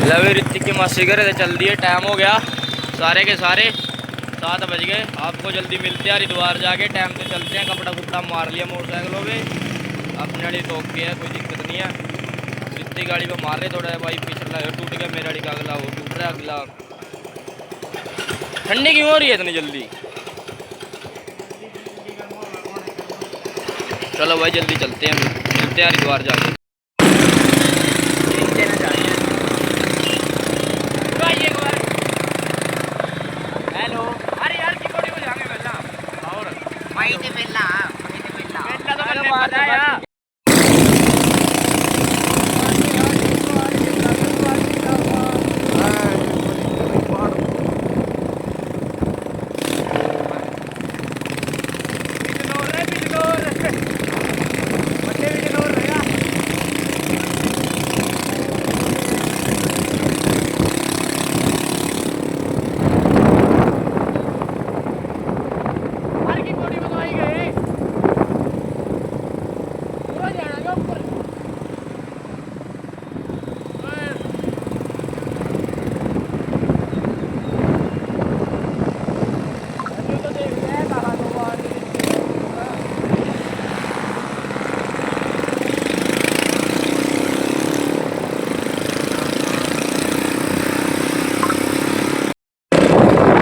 लवे ऋतिक की मासी घर से चल दिए, टाइम हो गया सारे के सारे 7 बज गए। आपको जल्दी मिलते हैं हरिद्वार जाके, टाइम से चलते हैं। कपड़ा कुपड़ा मार लिया मोटरसाइकिलों पे, अपने वाली टोक के है, कोई दिक्कत नहीं है। ऋतिक गाड़ी पे मार रहे थोड़ा भाई, पिछला टूट गया, मेरे गाड़ी का अगला वो टूट रहा है अगला। ठंडी क्यों हो रही है इतनी जल्दी? चलो भाई जल्दी चलते हैं, मिलते हैं हरिद्वार जाके। हेलो, अरे यार की बॉडी को जाने मिलना और वहीं से मिलना तो मैंने बताया।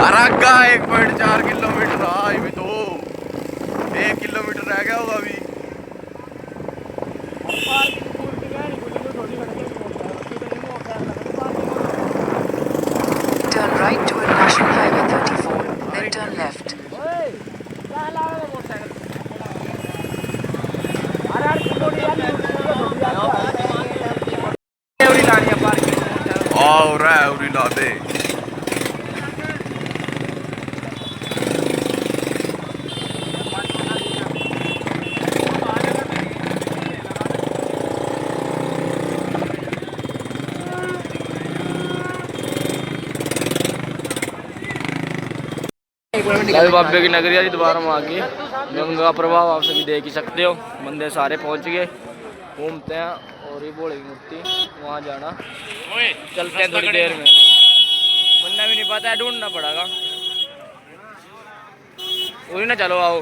अरगा 1.4 किलोमीटर अभी तो 1 किलोमीटर रह गया होगा अभी। Turn right toward National Highway 34, then turn left. आओ रे उरी ला दे। बाबे की नगरी हरिद्वार में आके गंगा प्रभाव आप सभी देख ही सकते हो। बंदे सारे पहुंच गए, घूमते हैं। और ये भोले की मूर्ति वहाँ जाना, चलते हैं थोड़ी देर में। बनना भी नहीं पता है, ढूंढना पड़ेगा। वही ना, चलो आओ,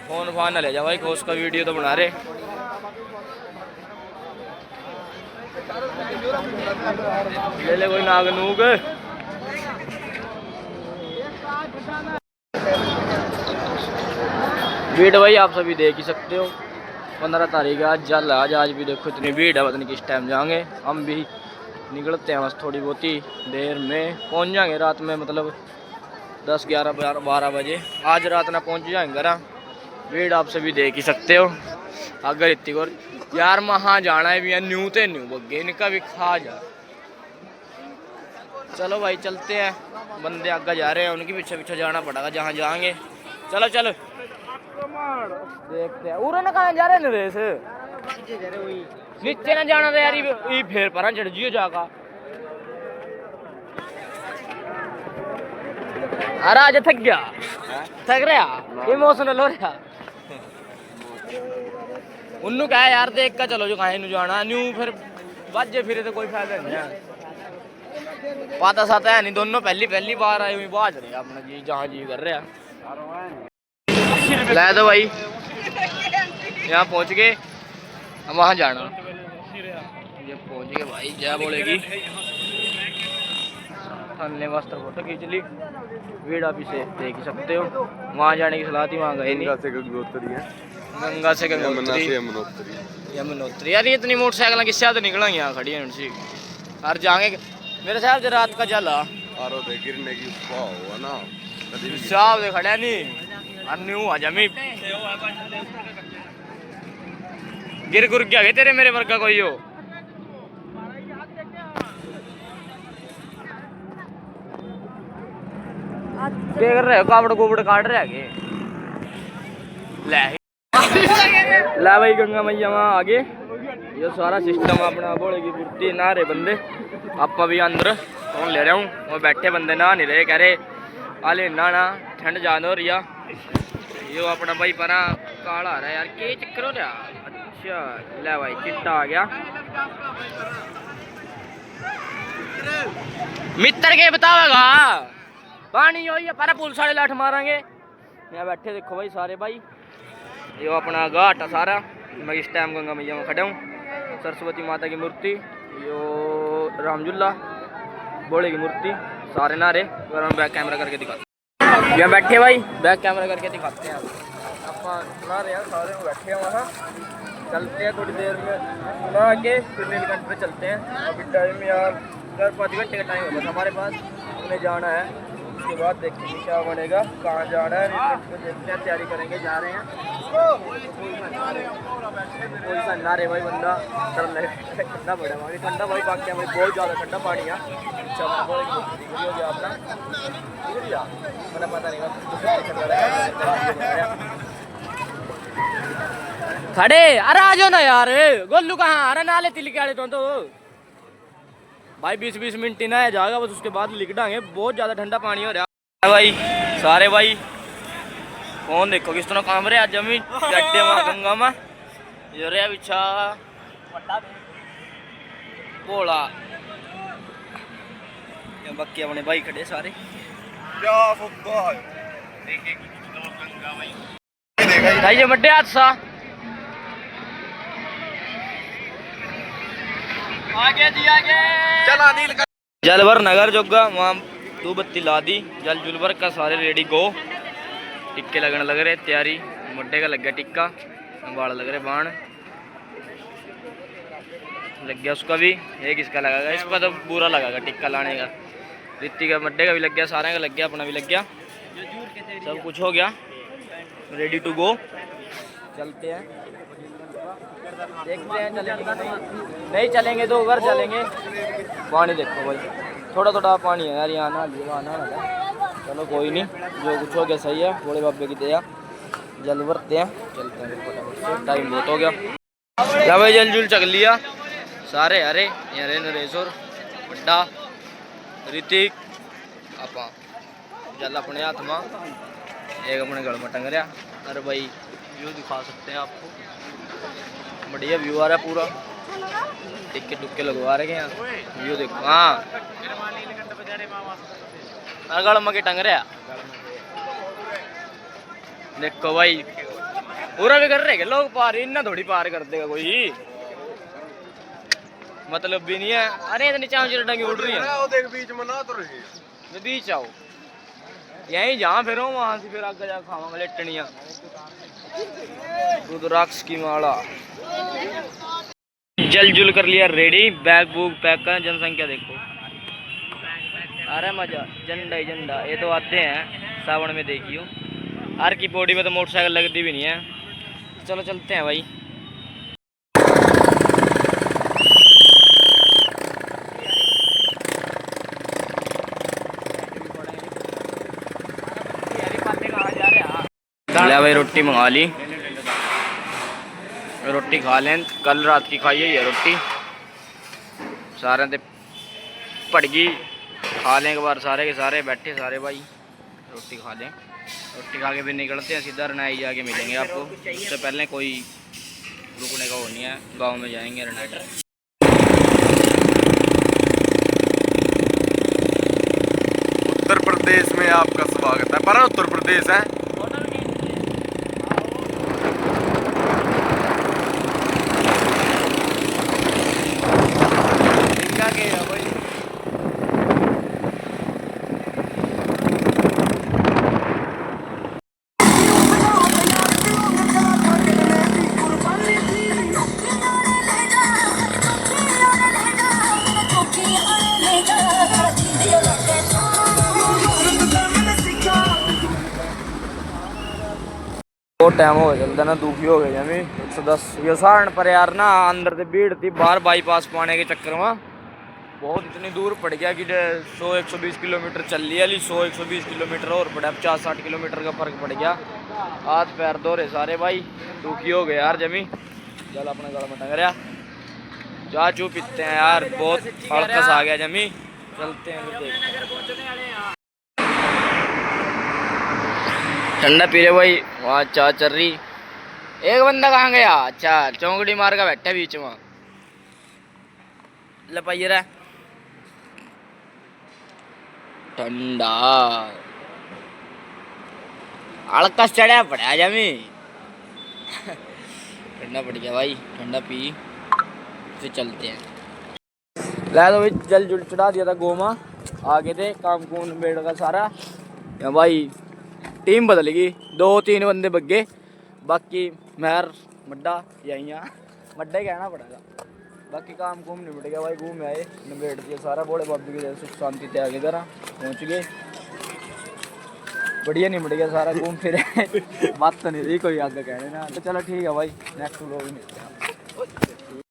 फोन फान ना ले जाओ भाई, कोस का वीडियो तो बना रहे। ले ले कोई नाग नूग। भीड़ भाई आप सभी देख ही सकते हो। 15 तारीख आज जल आज भी देखो इतनी भीड़ है, पता नहीं किस टाइम जाएंगे। हम भी निकलते हैं, बस थोड़ी बहुत ही देर में पहुंच जाएंगे। रात में मतलब 10, 11, 12 बजे आज रात ना पहुंच जाएंगे ना। भीड़ आप सभी देख ही सकते हो। अगर इतनी और यार वहाँ जाना है भी न्यू ते न्यू बग्गे इनका भी खा जा। चलो भाई चलते हैं, बंदे आगे जा रहे हैं, उनके पीछे पीछे जाना पड़ेगा जहाँ जाएंगे। चलो चलो देखते हैं। उरे ना कहाँ जा रहे हैं रेस नीचे ना जाना तो यार ये फिर पर चढ़ जियो जागा। अरे आज थक गया, थक रहा इमोशनल हो रहा। उन्नू क्या है यार, देख का चलो जो कहीं जाना न्यू फिर बाजे फिरे तो कोई फायदा नहीं है। पाता साता है नहीं, दोनों पहली बार आए हुई बाज रहे अपना जी जहाँ जी कर रहे हैं। ला दो भाई, यहाँ पहुँच गए, हम वहाँ जाना। ये पहुँच गए भाई, जय बोलेगी। थनले वस्त्र फोटो खींच ली, भीड़ आप इसे देख ही सकते हो। वहाँ जाने की सलाह थी, वहाँ गए नहीं। गंगा से गंगोत्री यमुनोत्री। यार ये इतनी मोटरसाइकिल किससे आते निकलेंगे, यहाँ खड़ी है उनसे और जाएंगे। मेरे साहब से रात का जला गिरने की ना साहब से खड़ा नहीं अन्यू जमी गिर गुर गया तेरे मेरे वर्ग का कोई हो। क्या कर रहे हो, कावड़ गोबड़ काट रहे आगे। ला भाई गंगा मैया वहाँ आगे, ये सारा सिस्टम अपना बोलेगी पूर्ति नहा रहे बंदे। आप भी अंदर कौन ले रहा हूँ, वो बैठे बंदे नहा नहीं रहे, कह रहे आले नहाना ठंड ज्यादा हो रही है। ये अपना भाई परा काला आ रहा है यार, क्या चक्कर हो रहा। अच्छा ले भाई चिट्टा आ गया। मित्र के बतावेगा पानी हो या पर पुलिस वाले लाठ मारेंगे। यहाँ बैठे देखो भाई सारे भाई, यो अपना घाट है सारा। मैं इस टाइम गंगा मैया में खड़ा हूँ। सरस्वती माता की मूर्ति, यो रामझुल्ला बोले की मूर्ति, सारे नारे। अगर हम बैक कैमरा करके दिखाते हैं, यहाँ बैठे भाई बैक कैमरा करके दिखाते हैं। आप नारे हैं सारे बैठे हैं वहाँ। चलते हैं थोड़ी देर में ना आगे, फिर नीलकंठ पे चलते हैं। अभी टाइम यार 4-5 घंटे का टाइम होगा हमारे पास, उन्हें जाना है। उसके बाद देखेंगे क्या बनेगा, कहाँ जाना है। नीलकंठ पे देखते हैं, तैयारी करेंगे, जा रहे हैं। कोई सा नारे भाई बंदा डर लगे, ठंडा पड़ा भाई, ठंडा भाई बाकी भाई बहुत ज़्यादा ठंडा पानी है। अच्छा हो गया अपना, मैंने पता नहीं खड़े। अरे आ जाओ ना यार, गोलू कहाँ? अरे नाले तिलके आले तो भाई 20-20 मिनट ही ना जाएगा बस, उसके बाद लिख डांगे। बहुत ज़्यादा ठंडा पानी हो रहा है भाई। सारे भाई कौन देखो किस तरह काम रहे आज जमी गड्ढे में गंगा में जो रे बिछा बोला। बाकी अपने भाई खड़े सारे। भाई बड्डे हादसा आगे जी आगे। चला नीलकंठ जलवर नगर जोगा वहाँ 2 बत्ती ला दी। जल जुलवर का सारे रेडी गो। टिक्के लगने लग रहे, तैयारी। मुड्डे का लग गया टिक्का, बाल लग रहे, बाण लग गया उसका भी। ये किसका लगेगा? इसका तो बुरा लगेगा टिक्का लाने का। रित्ती का मड्डे का भी लग गया, सारे का लग गया, अपना भी लग गया, सब कुछ हो गया, रेडी टू गो। चलते हैं, देखते हैं चलेंगे नहीं चलेंगे तो उधर चलेंगे। पानी देखो भाई, थोड़ा थोड़ा पानी है यार यहाँ ना। चलो कोई नहीं, जो कुछ हो गया सही है, भोले बाबे की दया। जल भरते हैं, चलते हैं फटाफट से, टाइम बहुत हो गया। क्या भाई जल जुल चक लिया सारे। अरे यारे नरेश्वर बड्डा ऋतिक आपा जल अपने हाथ में, एक अपने गल में टंग रहा। अरे भाई व्यू दिखा सकते हैं आपको, बढ़िया व्यू आ रहा है पूरा। टिक्के टुक्के लगवा रहे हैं यहाँ, व्यू देखो। हाँ गल में के टंग रहा देखो भाई, पूरा भी कर रहे लोग पार, इतना थोड़ी पार कर देगा कोई, मतलब भी नहीं है। अरे इतनी चांची टंगी उड़ रही है, देख बीच में ना तो रही, बीच आओ यहीं जहाँ फिर वहां से फिर आगे जा खावांगे लेटनिया। रुद्राक्ष की माला। जल जुल कर लिया रेडी, बैग बुक पैक कर। जनसंख्या देखो, अरे मजा, झंडा ही झंडा। ये तो आते हैं सावन में, देखियो हर की बॉडी में तो मोटरसाइकिल लगती भी नहीं है। चलो चलते हैं भाई। ले भाई रोटी मंगा ली, रोटी खा लें, कल रात की खाई है ये रोटी। सारे ते पड़गी, खा लें एक बार सारे के सारे बैठे सारे भाई, रोटी खा लें। रोटी खा के फिर निकलते हैं सीधा रनाई जाके मिलेंगे आपको। उससे पहले कोई रुकने का वो नहीं है, गांव में जाएंगे रनाई। उत्तर प्रदेश में आपका स्वागत है। पर उत्तर प्रदेश है, बहुत टाइम हो गया चलता ना, दुखी हो गए जमी 110 ये सारण पर यार ना। अंदर से भीड़ थी बाहर, बाईपास पाने के चक्कर में बहुत इतनी दूर पड़ गया कि 100-120 किलोमीटर चल लिया। 100-120 किलोमीटर और पड़ा, 50-60 किलोमीटर का फर्क पड़ गया। हाथ पैर धो रहे सारे भाई, दुखी हो गए यार जमी। चल अपने गला में टंग रहा, चाय चू पीते हैं यार, बहुत हड़कस आ गया जमी। चलते हैं फिर देखते हैं। ठंडा पी रहे भाई, वहाँ चाय चल रही। एक बंदा कहाँ गया? अच्छा चौंकड़ी मार का बैठा बीच में, लपाइए रहा। ठंडा अलकस चढ़ा पड़ा जमी ठंडा पड़ गया भाई ठंडा पी फिर चलते हैं ला तो भाई जल जुल चढ़ा दिया था गोमा आगे थे काम कून बेड़ का सारा या भाई टीम बदल गई 2-3 बंदे बग गए बाकी महर मड्डा यहीं मड्डा ही कहना पड़ेगा बाकी काम कुम निपट गया भाई घूम आए निबेड़ दिया सारा बोले बाबू की सुख शांति से आगे करा पहुँच गए बढ़िया निपट गया सारा घूम फिर बात तो नहीं रही कोई आगे कहने ना तो चलो ठीक है भाई नेक्स्ट व्लॉग में मिलते हैं।